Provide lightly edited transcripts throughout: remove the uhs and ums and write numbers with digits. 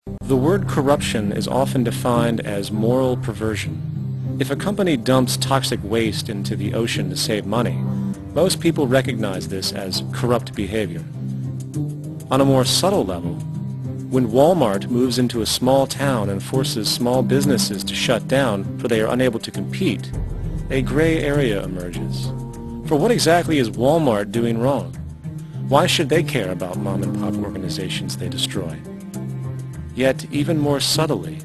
The word corruption is often defined as moral perversion. If a company dumps toxic waste into the ocean to save money, most people recognize this as corrupt behavior. On a more subtle level, when Walmart moves into a small town and forces small businesses to shut down for they are unable to compete, a gray area emerges. For what exactly is Walmart doing wrong? Why should they care about mom-and-pop organizations they destroy? Yet, even more subtly,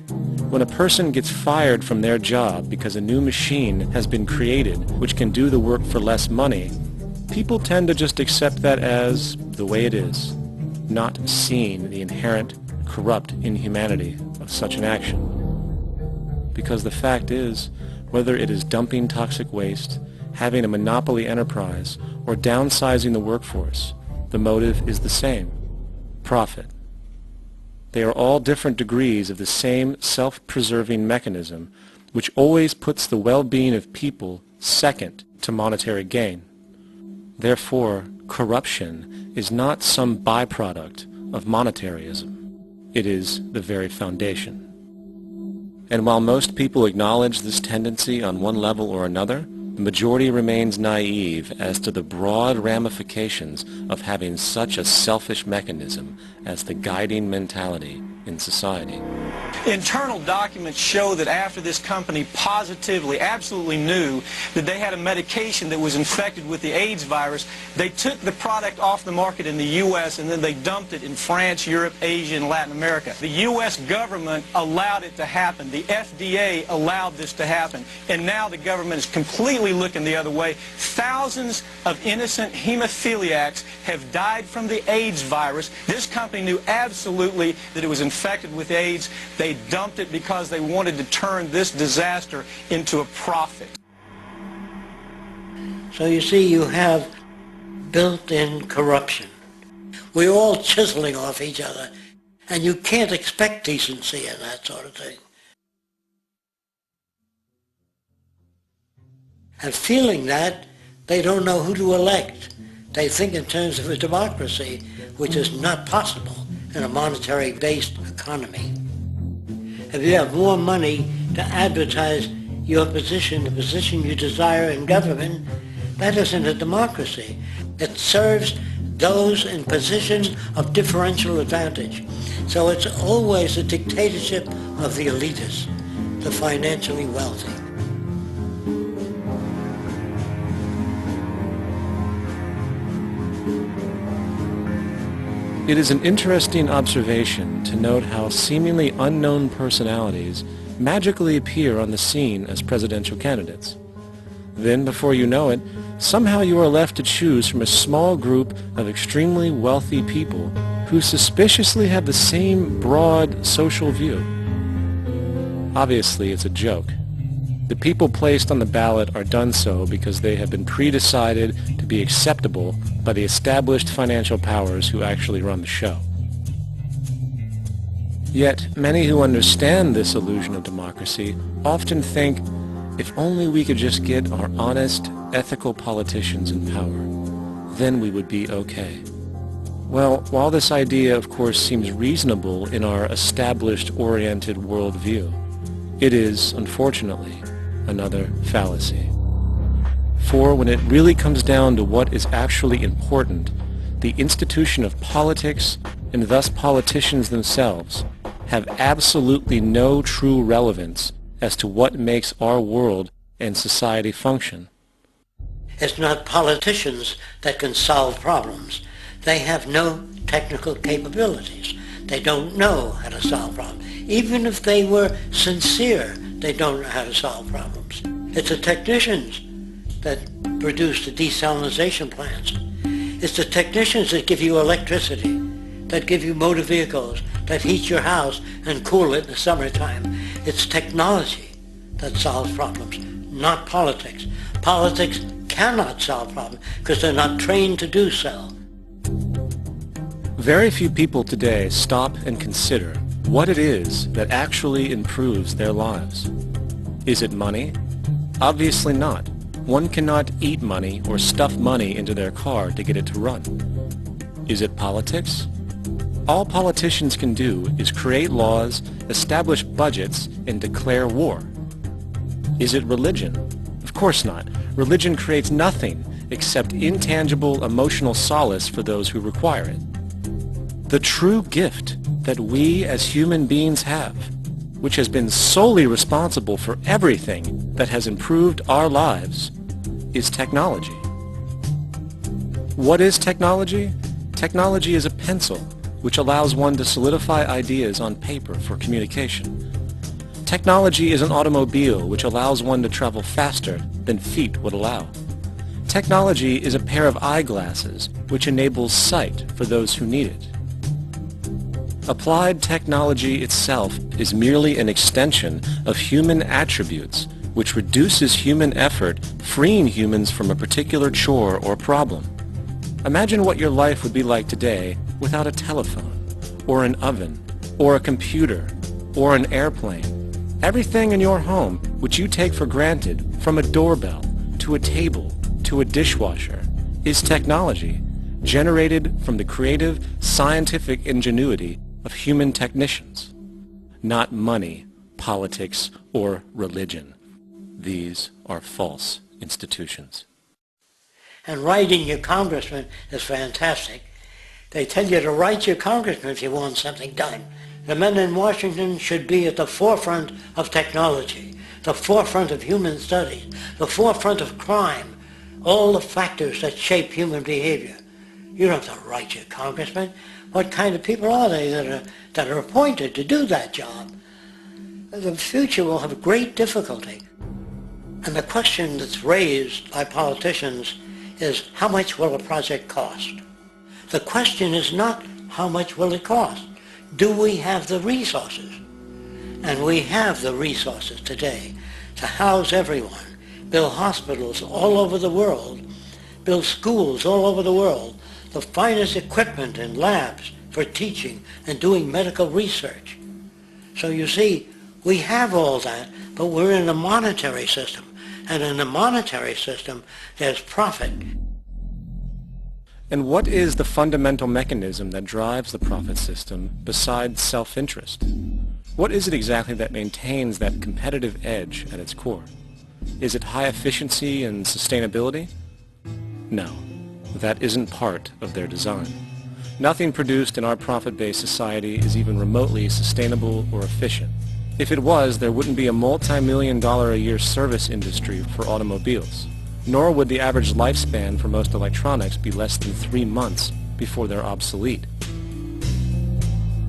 when a person gets fired from their job because a new machine has been created which can do the work for less money, people tend to just accept that as the way it is, not seeing the inherent corrupt inhumanity of such an action. Because the fact is, whether it is dumping toxic waste, having a monopoly enterprise, or downsizing the workforce, the motive is the same: profit. They are all different degrees of the same self-preserving mechanism which always puts the well-being of people second to monetary gain. Therefore, corruption is not some byproduct of monetarism. It is the very foundation. And while most people acknowledge this tendency on one level or another, the majority remains naive as to the broad ramifications of having such a selfish mechanism as the guiding mentality in society. Internal documents show that after this company positively, absolutely knew that they had a medication that was infected with the AIDS virus, they took the product off the market in the U.S. and then they dumped it in France, Europe, Asia, and Latin America. The U.S. government allowed it to happen. The FDA allowed this to happen. And now the government is completely looking the other way. Thousands of innocent hemophiliacs have died from the AIDS virus. This company knew absolutely that it was infected with AIDS. They dumped it because they wanted to turn this disaster into a profit. So you see, you have built-in corruption. We're all chiseling off each other, and you can't expect decency in that sort of thing. And feeling that, they don't know who to elect. They think in terms of a democracy, which is not possible in a monetary-based economy. If you have more money to advertise your position, the position you desire in government, that isn't a democracy. It serves those in positions of differential advantage. So it's always a dictatorship of the elitists, the financially wealthy. It is an interesting observation to note how seemingly unknown personalities magically appear on the scene as presidential candidates. Then, before you know it, somehow you are left to choose from a small group of extremely wealthy people who suspiciously have the same broad social view. Obviously, it's a joke. The people placed on the ballot are done so because they have been pre-decided to be acceptable by the established financial powers who actually run the show. Yet, many who understand this illusion of democracy often think, if only we could just get our honest, ethical politicians in power, then we would be okay. Well, while this idea, of course, seems reasonable in our established-oriented worldview, it is, unfortunately, another fallacy. For when it really comes down to what is actually important, the institution of politics, and thus politicians themselves, have absolutely no true relevance as to what makes our world and society function. It's not politicians that can solve problems. They have no technical capabilities. They don't know how to solve problems. Even if they were sincere, they don't know how to solve problems. It's the technicians that produce the desalination plants. It's the technicians that give you electricity, that give you motor vehicles, that heat your house and cool it in the summertime. It's technology that solves problems, not politics. Politics cannot solve problems because they're not trained to do so. Very few people today stop and consider what it is that actually improves their lives. Is it money? Obviously not. One cannot eat money or stuff money into their car to get it to run. Is it politics? All politicians can do is create laws, establish budgets, and declare war. Is it religion? Of course not. Religion creates nothing except intangible emotional solace for those who require it. The true gift that we as human beings have, which has been solely responsible for everything that has improved our lives, is technology. What is technology? Technology is a pencil which allows one to solidify ideas on paper for communication. Technology is an automobile which allows one to travel faster than feet would allow. Technology is a pair of eyeglasses which enables sight for those who need it. Applied technology itself is merely an extension of human attributes which reduces human effort, freeing humans from a particular chore or problem. Imagine what your life would be like today without a telephone, or an oven, or a computer, or an airplane. Everything in your home which you take for granted, from a doorbell, to a table, to a dishwasher, is technology generated from the creative, scientific ingenuity of human technicians, not money, politics, or religion. These are false institutions. And writing your congressman is fantastic. They tell you to write your congressman if you want something done. The men in Washington should be at the forefront of technology, the forefront of human studies, the forefront of crime, all the factors that shape human behavior. You don't have to write your congressman. What kind of people are they that are appointed to do that job? The future will have great difficulty. And the question that's raised by politicians is, how much will a project cost? The question is not how much will it cost. Do we have the resources? And we have the resources today to house everyone, build hospitals all over the world, build schools all over the world, the finest equipment and labs for teaching and doing medical research. So you see, we have all that, but we're in a monetary system. And in the monetary system, there's profit. And what is the fundamental mechanism that drives the profit system besides self-interest? What is it exactly that maintains that competitive edge at its core? Is it high efficiency and sustainability? No, that isn't part of their design. Nothing produced in our profit-based society is even remotely sustainable or efficient. If it was, there wouldn't be a multi-million-dollar-a-year service industry for automobiles. Nor would the average lifespan for most electronics be less than 3 months before they're obsolete.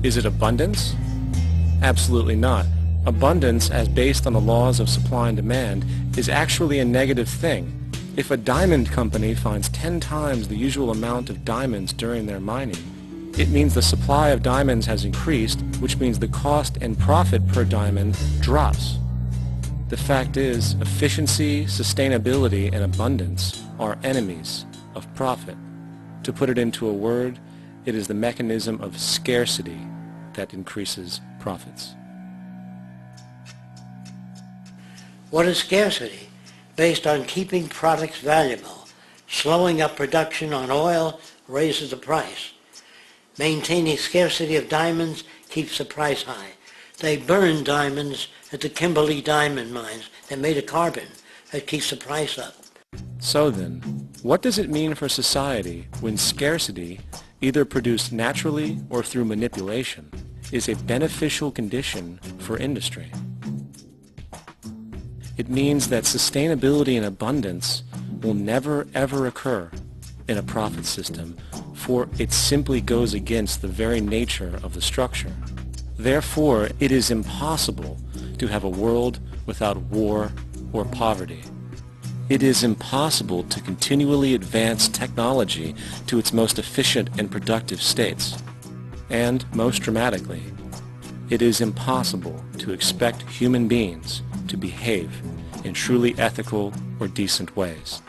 Is it abundance? Absolutely not. Abundance, as based on the laws of supply and demand, is actually a negative thing. If a diamond company finds 10 times the usual amount of diamonds during their mining, it means the supply of diamonds has increased, which means the cost and profit per diamond drops. The fact is, efficiency, sustainability, and abundance are enemies of profit. To put it into a word, it is the mechanism of scarcity that increases profits. What is scarcity? Based on keeping products valuable. Slowing up production on oil raises the price. Maintaining scarcity of diamonds keeps the price high. They burn diamonds at the Kimberley diamond mines. They're made of carbon. That keeps the price up. So then, what does it mean for society when scarcity, either produced naturally or through manipulation, is a beneficial condition for industry? It means that sustainability and abundance will never ever occur in a profit system, for it simply goes against the very nature of the structure. Therefore, it is impossible to have a world without war or poverty. It is impossible to continually advance technology to its most efficient and productive states. And, most dramatically, it is impossible to expect human beings to behave in truly ethical or decent ways.